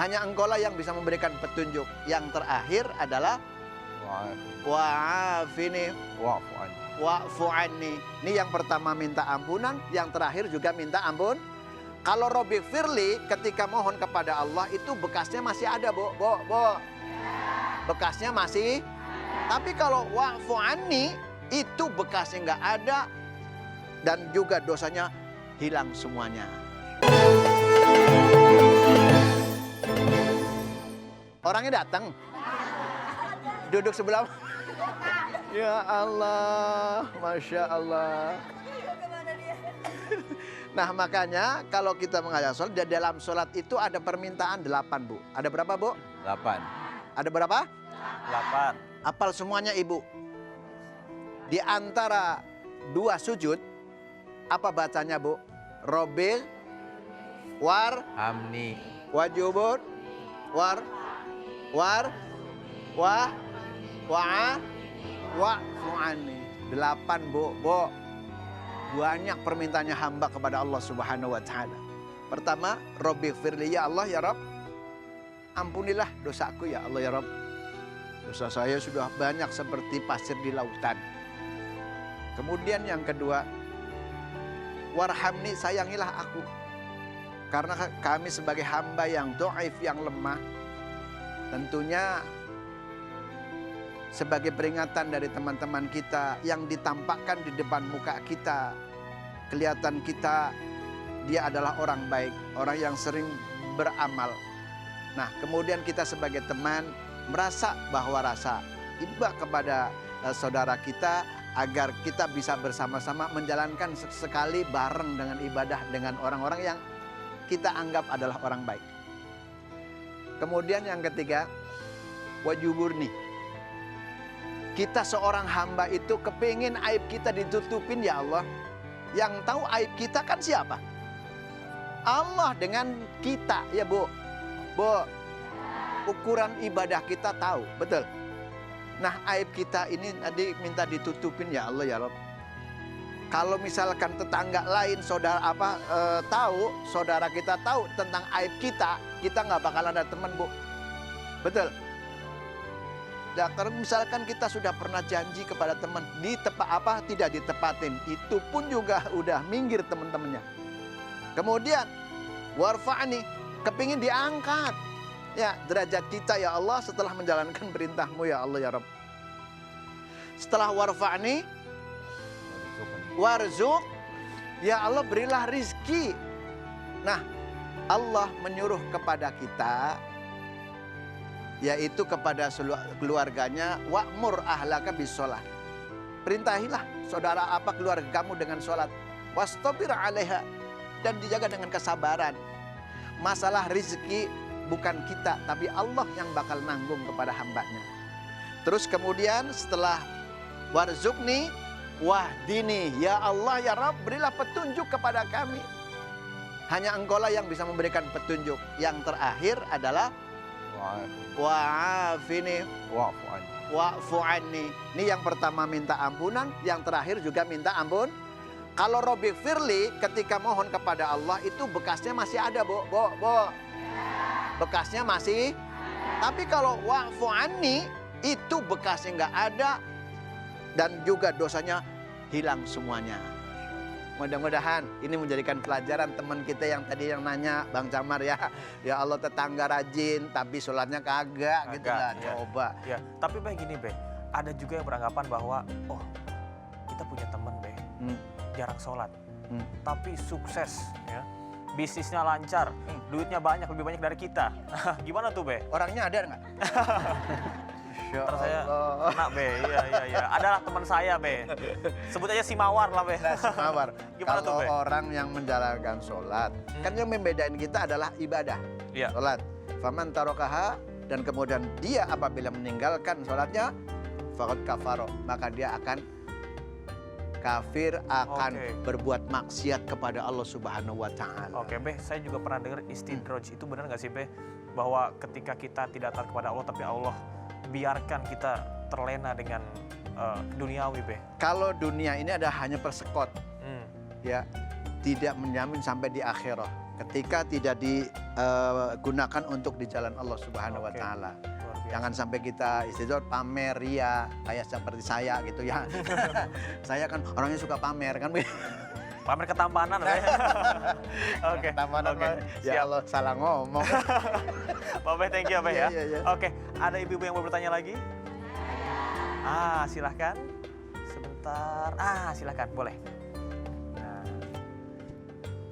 Hanya Engkaulah yang bisa memberikan petunjuk. Yang terakhir adalah wa'afini wa'fu anni. Ini yang pertama minta ampunan, yang terakhir juga minta ampun. Kalau Robbi Firli ketika mohon kepada Allah itu bekasnya masih ada, Bo. Bekasnya masih. Tapi kalau wa'fu anni itu bekasnya nggak ada dan juga dosanya hilang semuanya. Orangnya datang, duduk sebelah. Ya Allah, Masya Allah. Nah makanya kalau kita mengajar sholat, di dalam sholat itu ada permintaan 8, Bu. Ada berapa, Bu? 8. Ada berapa? 8. Apal semuanya, Ibu. Di antara 2 sujud, apa bacanya, Bu? Robbi, war, Hamni. wajubur, war, wa'fu'ani. 8, Bu. Banyak permintaannya hamba kepada Allah Subhanahu wa Ta'ala. Pertama, Robbi firli, ya Allah, ya Rabb, ampunilah dosaku, ya Allah, ya Rabb. Dosa saya sudah banyak seperti pasir di lautan. Kemudian yang kedua, warhamni, sayangilah aku. Karena kami sebagai hamba yang dhaif, yang lemah, tentunya sebagai peringatan dari teman-teman kita yang ditampakkan di depan muka kita, kelihatan kita dia adalah orang baik, orang yang sering beramal. Nah, kemudian kita sebagai teman merasa bahwa rasa iba kepada saudara kita agar kita bisa bersama-sama menjalankan sekali bareng dengan ibadah dengan orang-orang yang kita anggap adalah orang baik. Kemudian yang ketiga, wajuburni. Kita seorang hamba itu kepingin aib kita ditutupin, ya Allah. Yang tahu aib kita kan siapa? Allah dengan kita, ya Bu. Bu, ukuran ibadah kita tahu, betul. Nah aib kita ini tadi minta ditutupin, ya Allah, ya Rabb. Kalau misalkan tetangga lain, saudara tahu, saudara kita tahu tentang aib kita nggak bakal ada teman, Bu. Betul. Ya, karena misalkan kita sudah pernah janji kepada teman, tidak ditepatin, itu pun juga udah minggir teman-temannya. Kemudian warfa'ni, kepingin diangkat ya derajat kita, ya Allah, setelah menjalankan perintahmu, ya Allah, ya Rabb. Setelah warfa'ni, warzuk, ya Allah, berilah rizki. Nah, Allah menyuruh kepada kita, yaitu kepada keluarganya, wa'mur ahlaka bisolah. Perintahilah saudara keluarga kamu dengan sholat. Wastabir 'alaiha, dan dijaga dengan kesabaran. Masalah rizki bukan kita, tapi Allah yang bakal nanggung kepada hambanya. Terus kemudian setelah warzukni wahdini, ya Allah, ya Rabb, berilah petunjuk kepada kami. Hanya Engkaulah yang bisa memberikan petunjuk. Yang terakhir adalah wa'afini wa'fu anni. Ini yang pertama minta ampunan, yang terakhir juga minta ampun. Kalau Robbi Firli ketika mohon kepada Allah itu bekasnya masih ada, Bo. Bekasnya masih. Tapi kalau wa'fu anni itu bekasnya nggak ada dan juga dosanya hilang semuanya. Mudah-mudahan ini menjadikan pelajaran teman kita yang tadi yang nanya, Bang Camar, ya. Ya Allah, tetangga rajin tapi sholatnya kagak gitu lah. Ya. Coba. Ya, tapi Be gini, Be. Ada juga yang beranggapan bahwa kita punya teman, Be. Jarang sholat. Tapi sukses, ya. Bisnisnya lancar, duitnya banyak, lebih banyak dari kita. Gimana tuh, Be? Orangnya ada nggak? Ntar saya kena, Be. Iya. Adalah teman saya, Be. Sebut aja si Mawar lah, Be. Nah, si Mawar. Gimana tuh, Kalau Be? orang yang menjalankan sholat, kan yang membedain kita adalah ibadah. Iya. Sholat. Faman tarokaha, dan kemudian dia apabila meninggalkan sholatnya, faqad kafaro, maka dia akan kafir, akan berbuat maksiat kepada Allah Subhanahu wa Ta'ala. Oke, Be, saya juga pernah dengar istidroj. Itu benar nggak sih, Be? Bahwa ketika kita tidak taat kepada Allah, tapi Allah biarkan kita terlena dengan duniawi, Be. Kalau dunia ini ada hanya persekot, ya, tidak menjamin sampai di akhirat. ketika tidak digunakan untuk di jalan Allah Subhanahu wa taala. Jangan sampai kita istilah pamer ria kayak seperti saya gitu ya. Saya kan orangnya suka pamer kan. Pamer ketampanan ya. Oke. Ketampanan. Ya Allah, salah ngomong. Pak Be, thank you Pak ya. Iya. Oke, ada ibu-ibu yang mau bertanya lagi? Silahkan. Sebentar. Silahkan, boleh. Nah,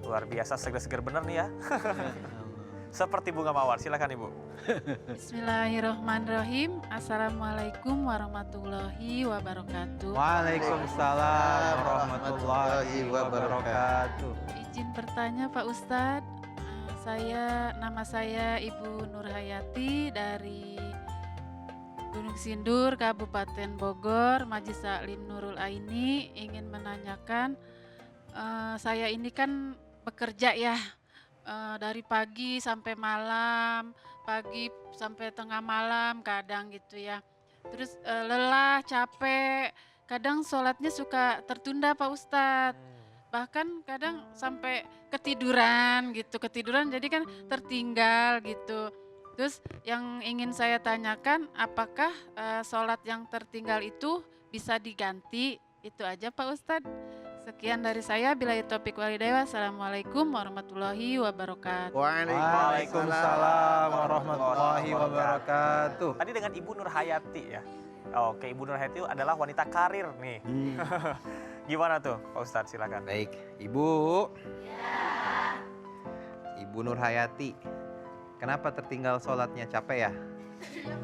luar biasa, seger-seger bener nih ya. Seperti bunga mawar, silakan Ibu. Bismillahirrahmanirrahim. Assalamualaikum warahmatullahi wabarakatuh. Waalaikumsalam warahmatullahi wabarakatuh. Izin bertanya Pak Ustadz, nama saya Ibu Nurhayati dari Gunung Sindur, Kabupaten Bogor, Majelis Taklim Nurul Aini. Ingin menanyakan, saya ini kan bekerja ya, dari pagi sampai malam, pagi sampai tengah malam kadang gitu ya. Terus lelah, capek, kadang sholatnya suka tertunda Pak Ustadz. Bahkan kadang sampai ketiduran jadi kan tertinggal gitu. Terus yang ingin saya tanyakan, apakah sholat yang tertinggal itu bisa diganti? Itu aja Pak Ustadz. Sekian dari saya, billahi taufiq walhidayah. Wassalamualaikum warahmatullahi wabarakatuh. Waalaikumsalam warahmatullahi wabarakatuh. Tadi dengan Ibu Nurhayati ya. Oke, Ibu Nurhayati adalah wanita karir nih. Gimana tuh Pak Ustadz, silakan. Baik, Ibu. Ibu Nurhayati, kenapa tertinggal sholatnya? Capek ya?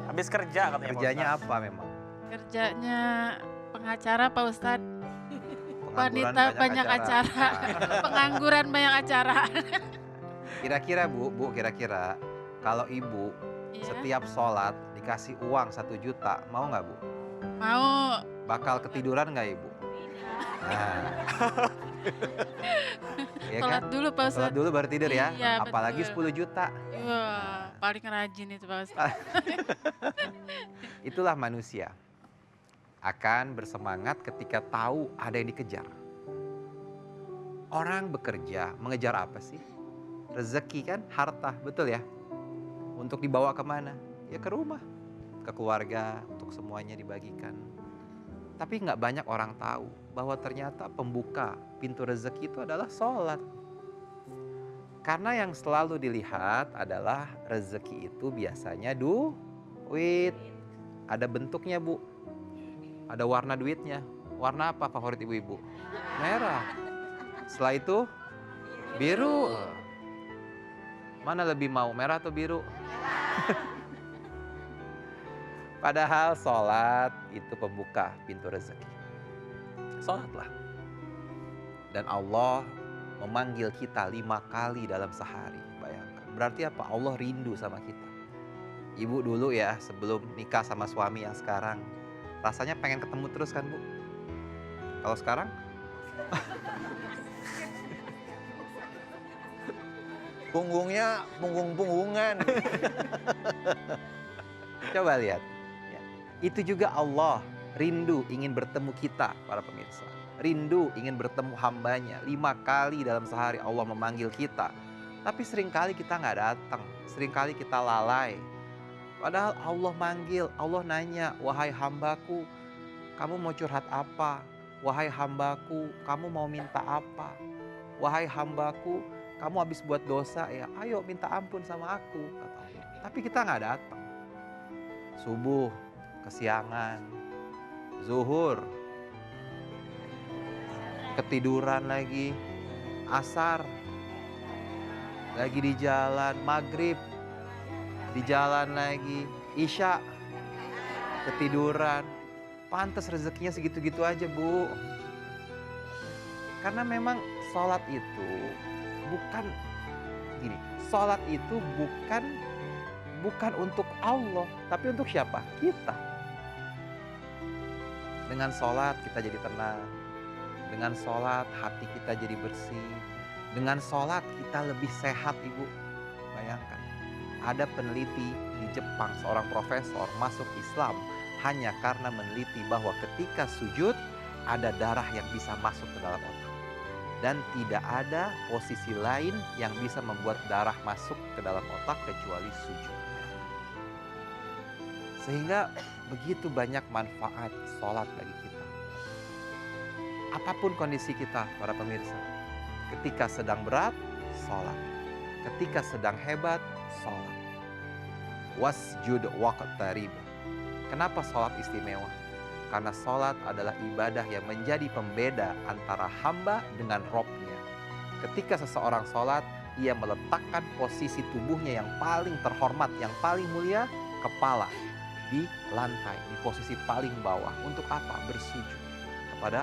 Habis kerja katanya Kerjanya Pak Ustadz. apa memang? Kerjanya pengacara Pak Ustadz. Pengangguran Wanita banyak acara. Pengangguran banyak acara. Kira-kira Bu, kira-kira kalau Ibu Iya. setiap sholat dikasih uang 1 juta, mau nggak Bu? Mau. Bakal ketiduran nggak Ibu? Nah. Ya Sholat kan? dulu Pak Sholat Ustadz. dulu baru tidur ya? Iya, Apalagi betul. 10 juta. Wah, paling rajin itu Pak Ustadz. Itulah manusia. Akan bersemangat ketika tahu ada yang dikejar. Orang bekerja mengejar apa sih? Rezeki kan, harta, betul ya? Untuk dibawa kemana? Ya ke rumah, ke keluarga, untuk semuanya dibagikan. Tapi nggak banyak orang tahu bahwa ternyata pembuka pintu rezeki itu adalah sholat. Karena yang selalu dilihat adalah rezeki itu biasanya duit. Ada bentuknya Bu, ada warna duitnya. Warna apa favorit ibu-ibu? Merah. Setelah itu biru. Mana lebih mau, merah atau biru? Padahal sholat itu pembuka pintu rezeki. Sholatlah. Dan Allah memanggil kita 5 kali dalam sehari. Bayangkan. Berarti apa? Allah rindu sama kita. Ibu dulu ya sebelum nikah sama suami yang sekarang, rasanya pengen ketemu terus kan Bu? Kalau sekarang? Punggungnya punggung-punggungan. Coba lihat. Ya. Itu juga Allah rindu ingin bertemu kita para pemirsa. Rindu ingin bertemu hambanya. 5 kali dalam sehari Allah memanggil kita. Tapi seringkali kita nggak datang. Seringkali kita lalai. Padahal Allah manggil, Allah nanya, wahai hambaku, kamu mau curhat apa? Wahai hambaku, kamu mau minta apa? Wahai hambaku, kamu habis buat dosa ya, ayo minta ampun sama aku, kata Allah. Tapi kita nggak datang. Subuh, kesiangan, zuhur, ketiduran lagi, asar, lagi di jalan, maghrib, di jalan lagi, isya, ketiduran. Pantas rezekinya segitu-gitu aja Bu. Karena memang sholat itu bukan gini, sholat itu bukan untuk Allah, tapi untuk siapa? Kita. Dengan sholat kita jadi tenang. Dengan sholat hati kita jadi bersih. Dengan sholat kita lebih sehat Ibu. Bayangkan. Ada peneliti di Jepang, seorang profesor masuk Islam hanya karena meneliti bahwa ketika sujud ada darah yang bisa masuk ke dalam otak. Dan tidak ada posisi lain yang bisa membuat darah masuk ke dalam otak kecuali sujud. Sehingga begitu banyak manfaat sholat bagi kita. Apapun kondisi kita, para pemirsa. Ketika sedang berat, sholat. Ketika sedang hebat, sholat. Wasjud waqtarib. Kenapa sholat istimewa? Karena sholat adalah ibadah yang menjadi pembeda antara hamba dengan Robnya. Ketika seseorang sholat, ia meletakkan posisi tubuhnya yang paling terhormat, yang paling mulia, kepala di lantai, di posisi paling bawah. Untuk apa? Bersujud kepada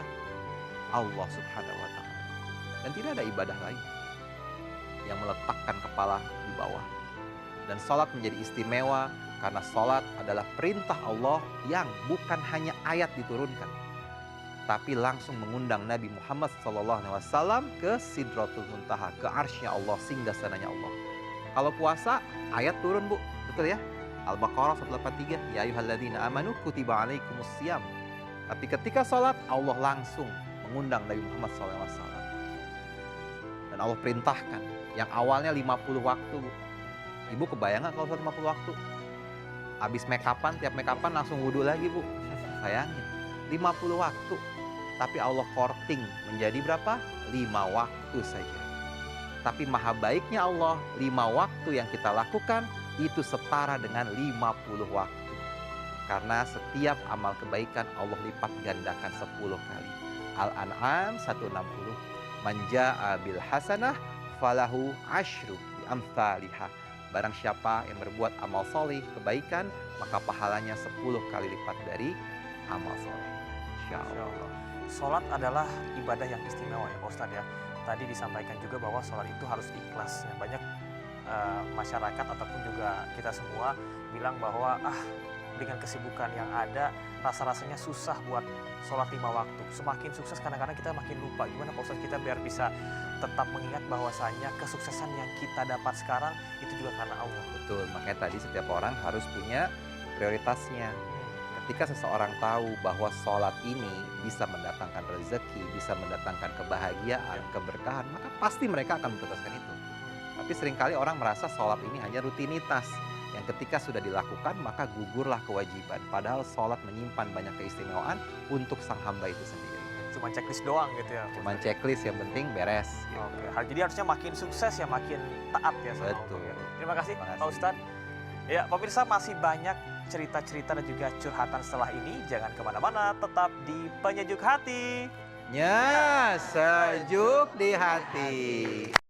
Allah Subhanahu wa Ta'ala. Dan tidak ada ibadah lain yang meletakkan kepala di bawah. Dan sholat menjadi istimewa karena sholat adalah perintah Allah yang bukan hanya ayat diturunkan, tapi langsung mengundang Nabi Muhammad SAW ke Sidratul Muntaha, ke arsy-Nya Allah, singgasananya Allah. Kalau puasa, ayat turun, Bu, betul ya? Al-Baqarah 183, ya ayyuhalladzina amanu kutiba alaikumusiyam. Tapi ketika sholat, Allah langsung mengundang Nabi Muhammad SAW. Dan Allah perintahkan, yang awalnya 50 waktu, Bu. Ibu kebayang nggak kalau sholat 50 waktu? Habis make up-an, tiap make up-an langsung wudhu lagi, Bu. Sayangin, 50 waktu. Tapi Allah korting menjadi berapa? 5 waktu saja. Tapi maha baiknya Allah, 5 waktu yang kita lakukan itu setara dengan 50 waktu. Karena setiap amal kebaikan Allah lipat gandakan 10 kali. Al-An'am 160. Man jaa'a bil hasanah falahu asyru bi amsalihah. Barang siapa yang berbuat amal soleh, kebaikan, maka pahalanya 10 kali lipat dari amal soleh. Insya Allah. Sholat adalah ibadah yang istimewa ya Pak Ustadz ya. Tadi disampaikan juga bahwa sholat itu harus ikhlas. Ya, banyak masyarakat ataupun juga kita semua bilang bahwa dengan kesibukan yang ada rasa-rasanya susah buat sholat 5 waktu. Semakin sukses kadang-kadang kita makin lupa. Gimana Pak Ustadz kita biar bisa tetap mengingat bahwasanya kesuksesan yang kita dapat sekarang itu juga karena Allah. Betul, makanya tadi setiap orang harus punya prioritasnya. Ketika seseorang tahu bahwa sholat ini bisa mendatangkan rezeki, bisa mendatangkan kebahagiaan, keberkahan, maka pasti mereka akan memprioritaskan itu. Tapi seringkali orang merasa sholat ini hanya rutinitas, yang ketika sudah dilakukan maka gugurlah kewajiban. Padahal sholat menyimpan banyak keistimewaan untuk sang hamba itu sendiri. Cuma checklist doang gitu ya. Cuma checklist, yang penting beres. Gitu. Oke, jadi harusnya makin sukses ya makin taat ya sama Betul. Allah. Terima kasih Terima kasih. Pak Ustadz. Ya pemirsa, masih banyak cerita-cerita dan juga curhatan setelah ini. Jangan kemana-mana, tetap di Penyejuk Hati. Nya sejuk di hati.